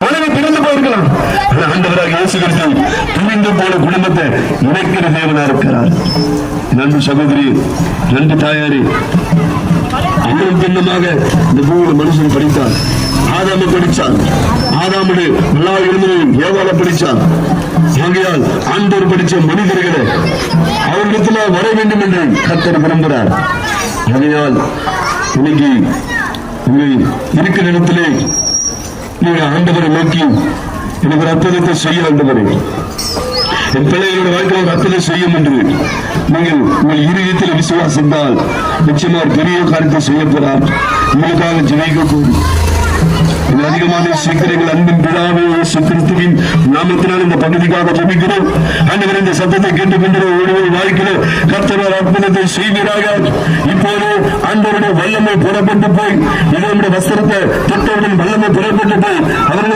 உலகம் பிறந்து போயிருக்கலாம். ஆண்டவராக இயேசு கிறிஸ்து துணிந்து போன குடும்பத்தை இணைக்கிற தேவனா இருக்கிறார். நன்றி சகோதரி, நன்றி தாயாரி. அண்ணன் பின்னமாக இந்த பூமியில மனுஷன் படித்தான். ஆதாம படிச்சான். ஆதாமுடைய எல்லா இருந்ததையும் ஏவாள படிச்சான். ஆகையால் ஆண்டவர் படிச்ச மனிதர்களை அவர்களிடத்துல வர வேண்டும் என்று கர்த்தர் விரும்புகிறார். ஆகையால் இன்னைக்கு இருக்கிற இடத்திலே நீங்க ஆண்டவரை நோக்கி எனக்கு ஒரு அற்புதத்தை செய்ய ஆண்டவரே, என் பிள்ளைகளோட வாழ்க்கையில் ஒரு அற்புதம் செய்யும் என்று நீங்கள் உங்கள் இருதயத்தில் விசுவாசித்தால் நிச்சயமா பெரிய காரியத்தை செய்ய போறார். உங்களுக்காக ஜெயிக்க கூடும். அதிகமான சீக்கிரங்கள் அன்பின் பிதாவே இயேசு கிறிஸ்துவின் நாமத்தினால் இந்த பகுதிக்காக ஜெபிக்கிறோம். ஆண்டவரே, இந்த சத்தத்தை கேட்டுக்கொண்டிருக்கிற ஒருவர் வாழ்க்கையில கர்த்தர் அற்புதத்தை செய்வீராக. இப்போது ஆண்டவருடைய வல்லமை புறப்பட்டு போய் இதனுடைய வஸ்திரத்தை தொட்டவுடன் வல்லமை புறப்பட்டு போய் அவர்கள்